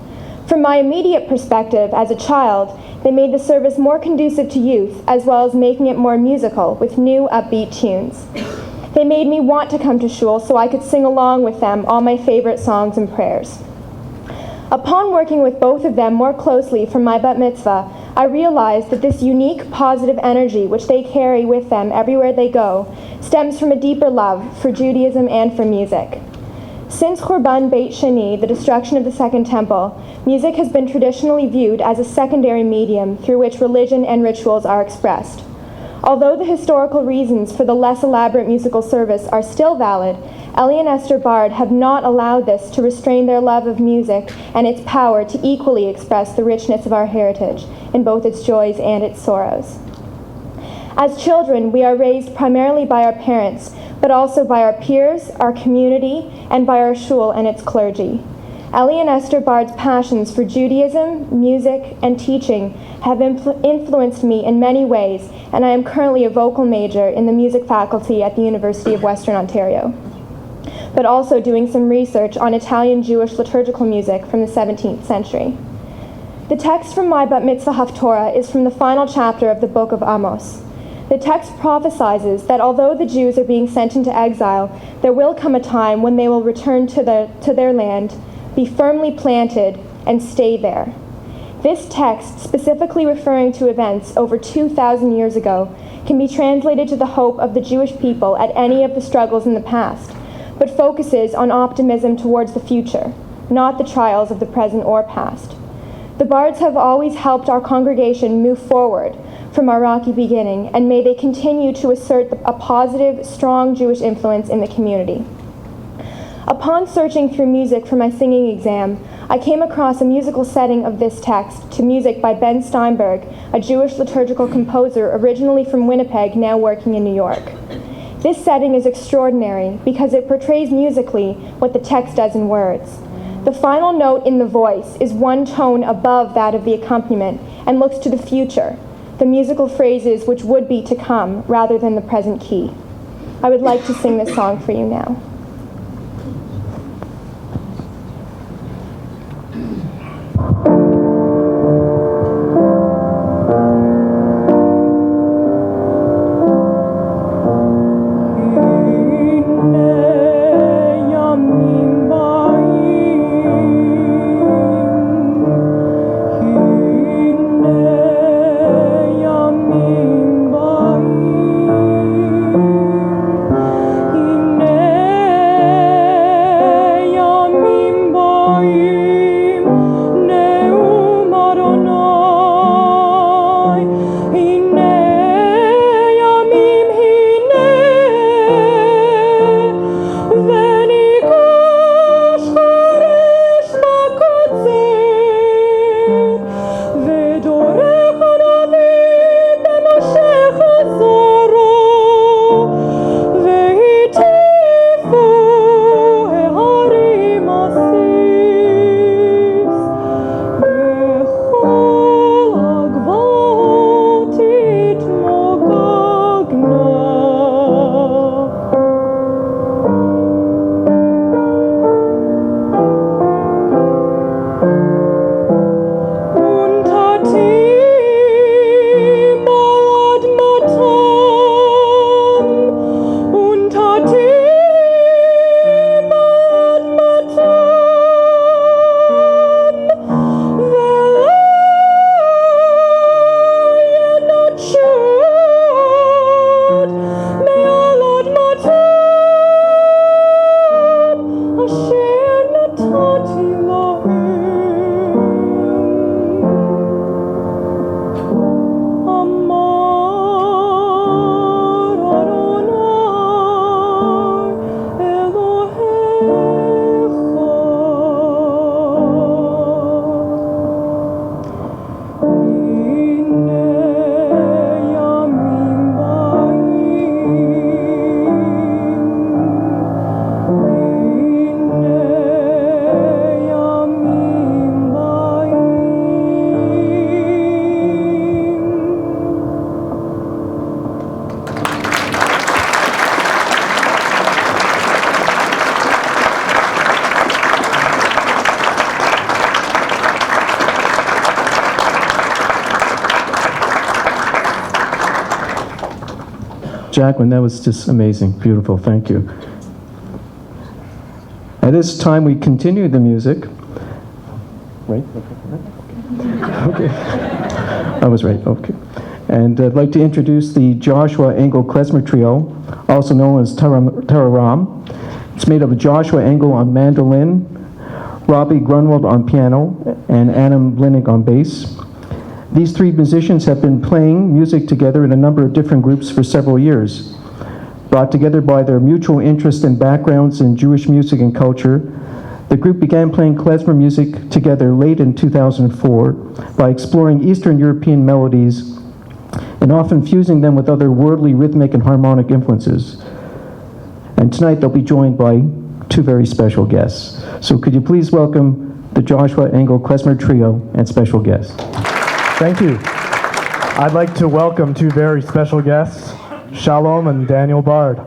Speaker 11: From my immediate perspective as a child, they made the service more conducive to youth, as well as making it more musical with new upbeat tunes. They made me want to come to shul so I could sing along with them all my favorite songs and prayers. Upon working with both of them more closely from my bat mitzvah, I realized that this unique positive energy which they carry with them everywhere they go stems from a deeper love for Judaism and for music. Since Churban Beit Sheni, the destruction of the Second Temple, music has been traditionally viewed as a secondary medium through which religion and rituals are expressed. Although the historical reasons for the less elaborate musical service are still valid, Eli and Esther Bard have not allowed this to restrain their love of music and its power to equally express the richness of our heritage in both its joys and its sorrows. As children, we are raised primarily by our parents, but also by our peers, our community, and by our shul and its clergy. Eli and Esther Bard's passions for Judaism, music, and teaching have influenced me in many ways, and I am currently a vocal major in the music faculty at the University of Western Ontario, but also doing some research on Italian Jewish liturgical music from the 17th century. The text from my Bat Mitzvah Haftorah is from the final chapter of the book of Amos. The text prophesies that although the Jews are being sent into exile, there will come a time when they will return to their land, be firmly planted, and stay there. This text, specifically referring to events over 2,000 years ago, can be translated to the hope of the Jewish people at any of the struggles in the past, but focuses on optimism towards the future, not the trials of the present or past. The Bards have always helped our congregation move forward from our rocky beginning, and may they continue to assert a positive, strong Jewish influence in the community. Upon searching through music for my singing exam, I came across a musical setting of this text to music by Ben Steinberg, a Jewish liturgical composer originally from Winnipeg, now working in New York. This setting is extraordinary because it portrays musically what the text does in words. The final note in the voice is one tone above that of the accompaniment and looks to the future, the musical phrases which would be to come rather than the present key. I would like to sing this song for you now.
Speaker 12: Hine
Speaker 26: Jacqueline, that was just amazing. Beautiful. Thank you. At this time, we continue the music. Right? Okay. I was right. Okay. And I'd like to introduce the Joshua Engel Klezmer Trio, also known as Tararam. It's made up of Joshua Engel on mandolin, Robbie Grunwald on piano, and Adam Blinig on bass. These three musicians have been playing music together in a number of different groups for several years. Brought together by their mutual interest and backgrounds in Jewish music and culture, the group began playing klezmer music together late in 2004 by exploring Eastern European melodies and often fusing them with other worldly rhythmic and harmonic influences. And tonight they'll be joined by two very special guests. So could you please welcome the Joshua Engel Klezmer Trio and special guests.
Speaker 10: Thank you. I'd like to welcome two very special guests, Shalom and Daniel Bard.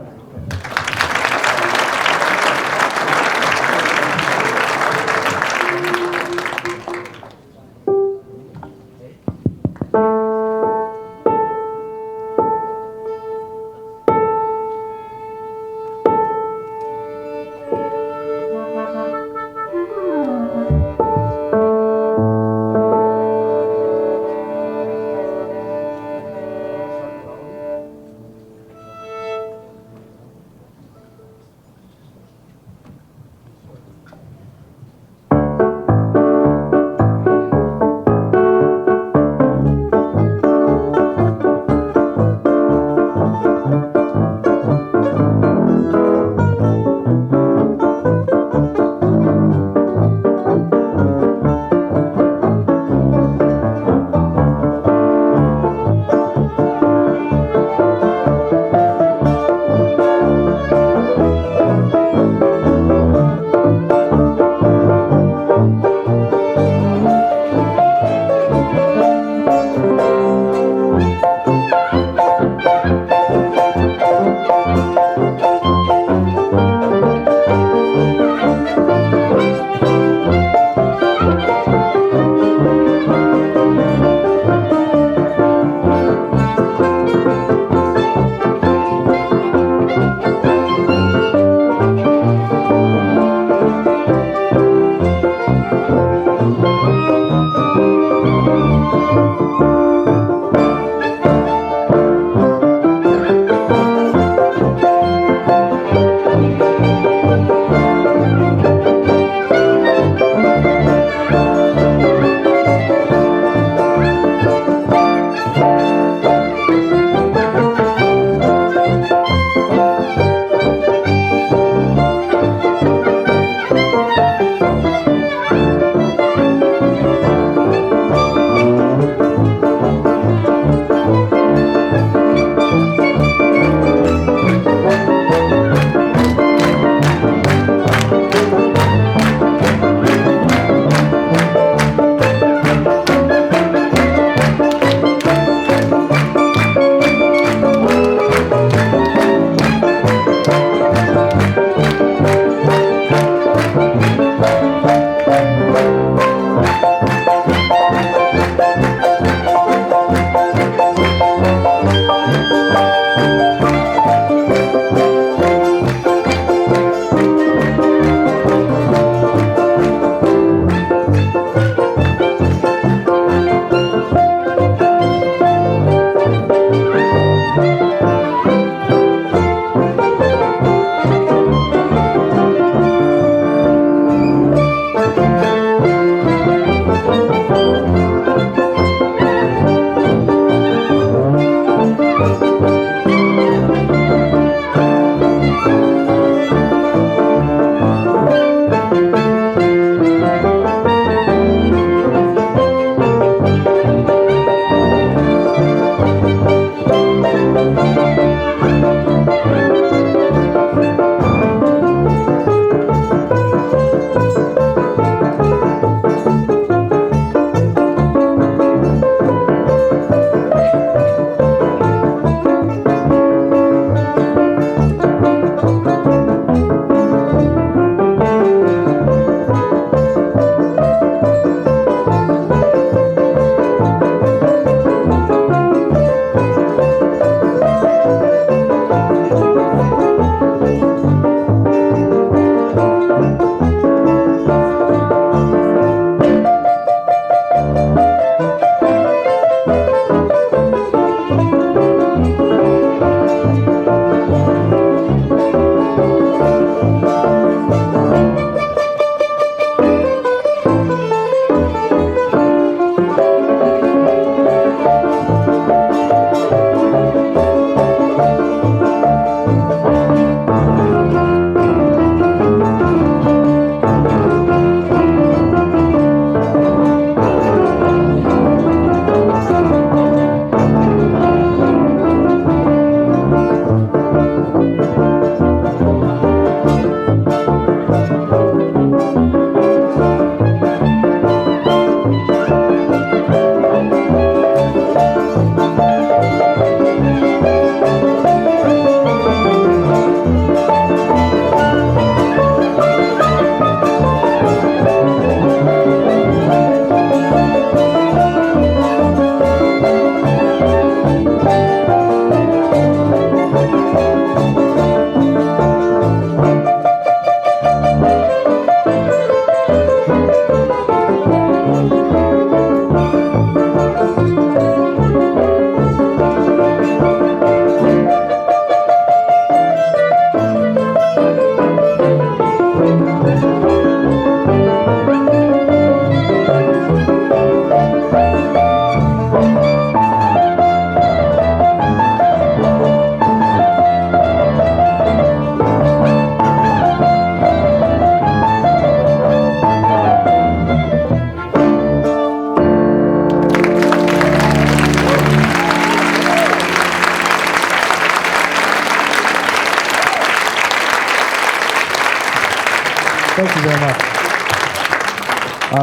Speaker 12: Thank you very much.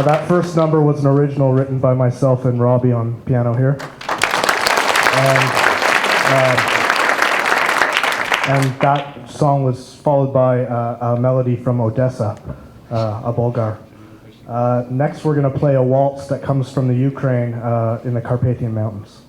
Speaker 12: That first number was an original written by myself and Robbie on piano here. And that song was followed by a melody from Odessa, a Bulgar. Next, we're going to play a waltz that comes from the Ukraine in the Carpathian Mountains.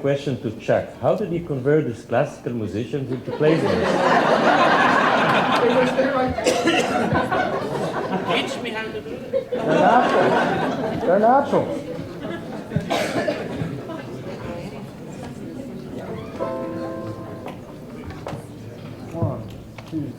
Speaker 13: question to Chuck. How did he convert these classical musicians into plagiarists?
Speaker 14: Teach me how to do it.
Speaker 12: They're natural. They're natural. One, two,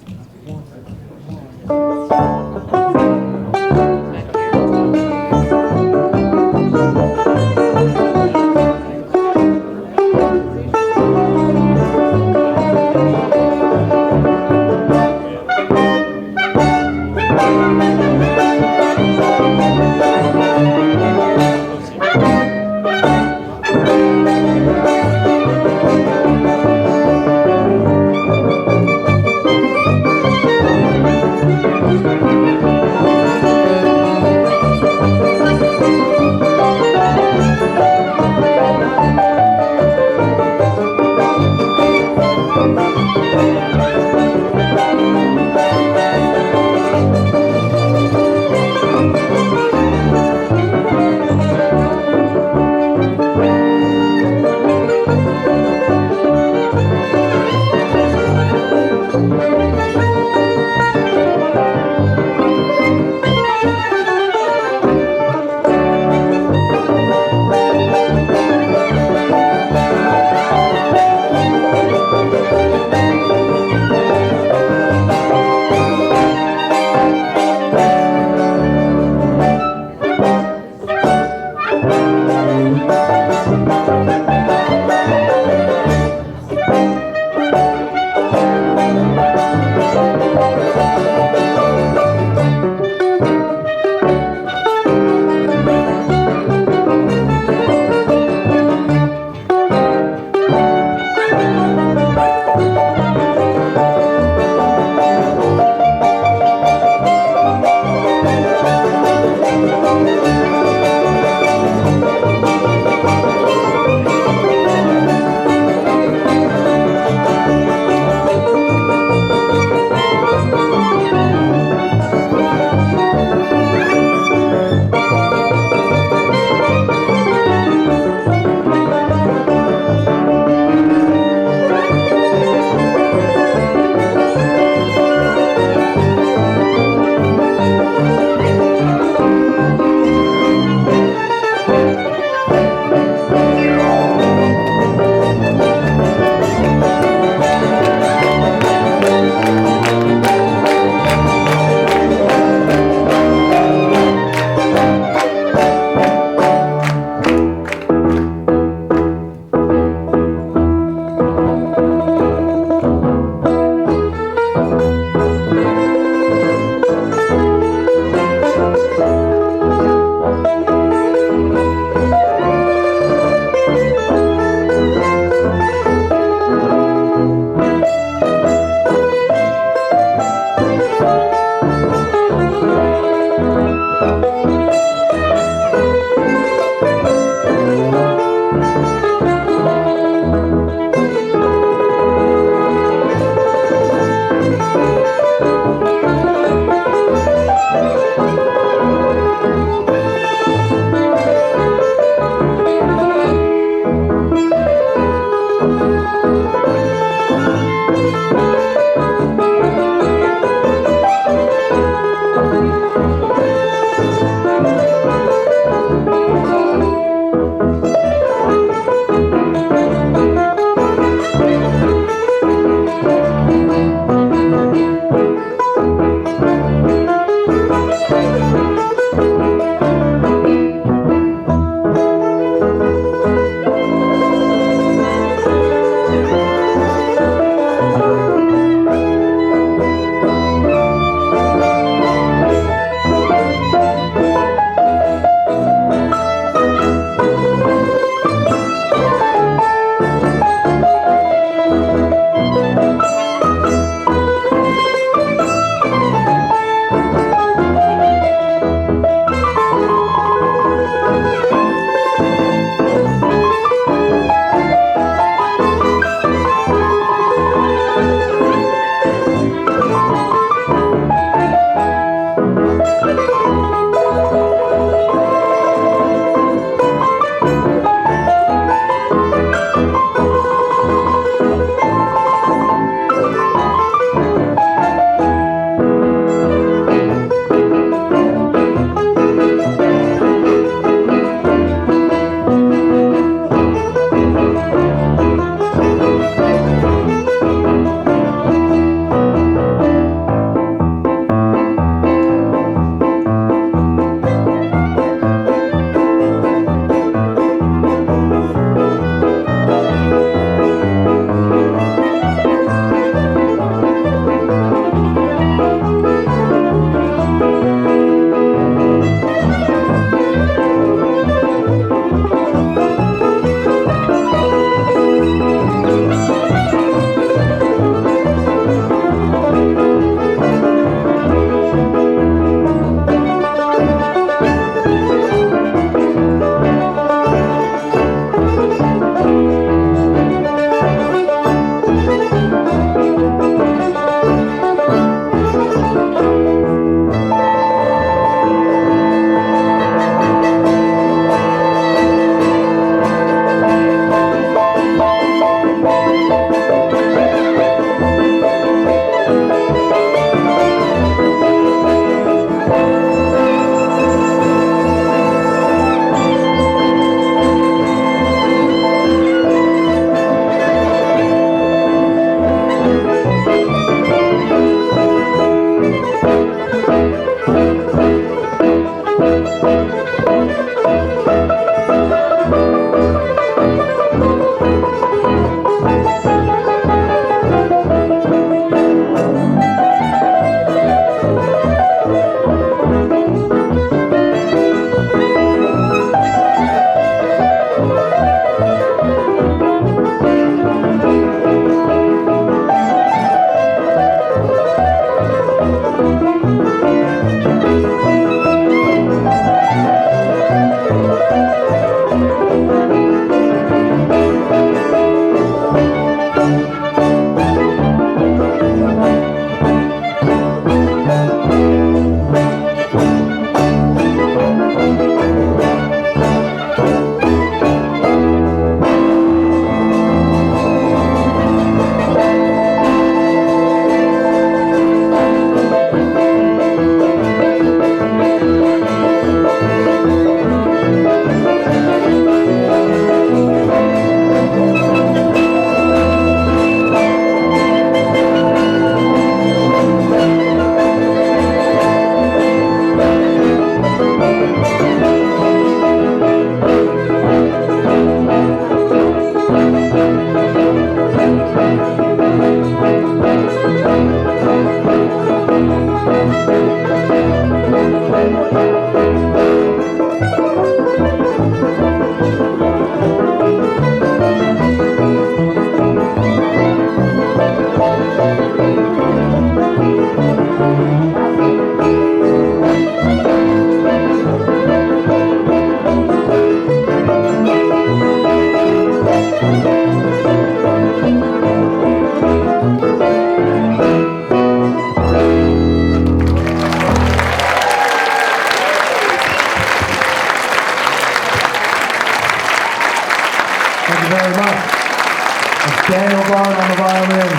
Speaker 12: Daniel Bard on the violin,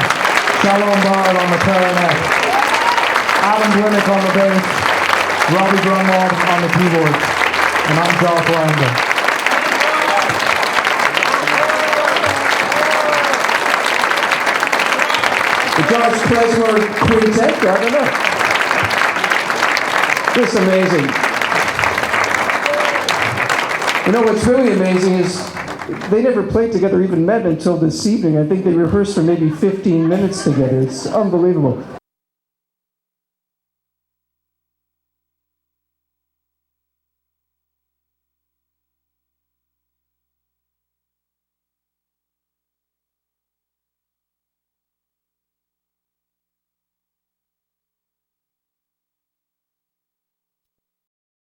Speaker 12: Shalom Bard on the clarinet, Alan Dwinick on the bass, Robbie Grunwald on the keyboards, and I'm Josh Langdon.
Speaker 26: The George Klezmer Quintet, I don't know. Just amazing. You know what's really amazing is they never played together, even met until this evening. I think they rehearsed for maybe 15 minutes together. It's unbelievable.